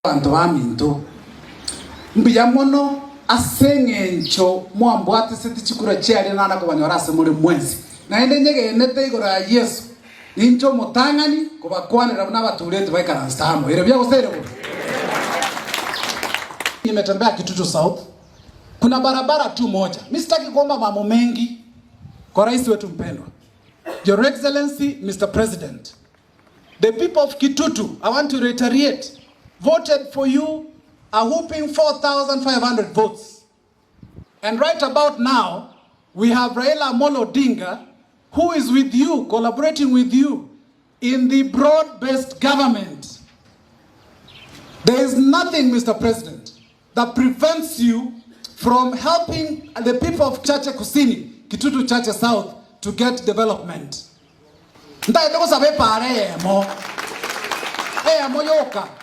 Bantu baminto mbiya mono asengencho mwambwate seti chikura chiari nana kubanyora ase muri mwenzi naende nyege nete igora Yesu nincho mutangani kubakwanira n'abaturenti baikaransta hamo ire bya gusere ko nimetembea Kitutu South, kuna barabara tu moja. Mimi sitaki kuomba mambo mengi kwa rais wetu mpendwa. Your Excellency Mr. President, the people of Kitutu, I want to reiterate, voted for you a whooping 4,500 votes. And right about now, we have Raila Amolo Odinga, who is with you, collaborating with you in the broad-based government. There is nothing, Mr. President, that prevents you from helping the people of Chache Kusini, Kitutu Chache South, to get development.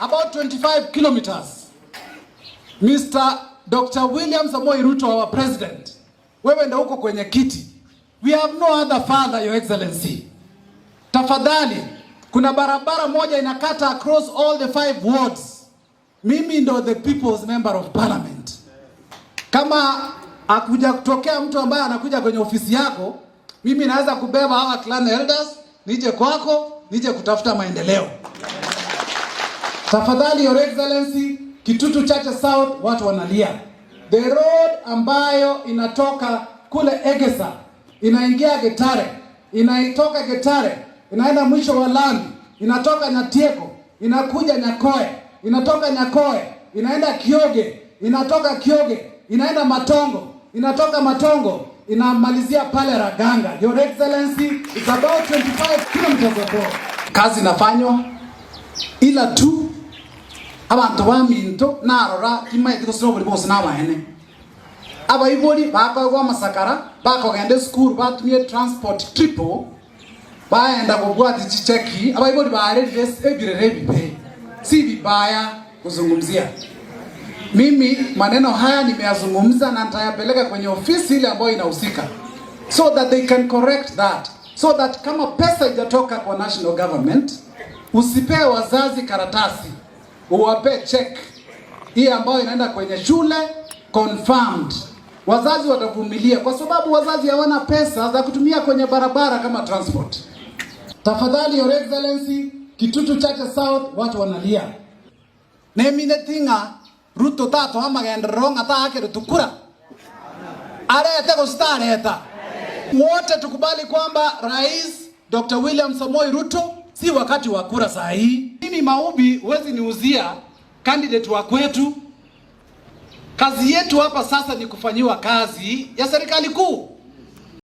About 25 kilometers. Mr. Dr. William Samoei Ruto, our president, wewe ndio uko kwenye kiti. We have no other father, Your Excellency. Tafadhali, kuna barabara moja inakata across all the 5 wards. Mimi ndo the people's member of parliament. Kama akuja kutokea mtu ambaye anakuja kwenye ofisi yako, mimi naweza kubeba hawa clan elders, nije kwako, nije kutafuta maendeleo. Tafadhali Your Excellency, Kitutu Chache South watu wanalia. The road ambayo inatoka kule Egesa, inaingia Getare, inaitoka Getare, inaenda mwisho wa lami, inatoka Nyatieko, inakuja Nyakoe, inatoka Nyakoe, inaenda Kioge, inatoka Kioge, inaenda Matongo, inatoka Matongo, inamalizia pale Raganga. Your Excellency, it's about 25 kilometers of road. Kazi inafanywa ila tu abantu baminto narora imaiti ko buri bose nabahene abayibori bakagwa masakara bakogende school batumye transport triple baenda kugwati chicheki abayibori bare ebirere bipe si vibaya kuzungumzia. Mimi maneno haya nimeyazungumza na nitayapeleka kwenye ofisi ile ambayo inahusika, so that they can correct that, so that kama pesa ijatoka kwa national government, usipe wazazi karatasi, uwape check hii ambayo inaenda kwenye shule confirmed. Wazazi watavumilia kwa sababu wazazi hawana pesa za kutumia kwenye barabara kama transport. Tafadhali Your Excellency, Kitutu Chache South watu wanalia. Nemine tinga Ruto tato amagenda ronga ta ake tukura. Arete kustareta. Wote tukubali kwamba Rais Dr. William Samoei Ruto si wakati wa kura saa hii. Mimi Maubi huwezi niuzia candidate wa kwetu. Kazi yetu hapa sasa ni kufanyiwa kazi ya serikali kuu.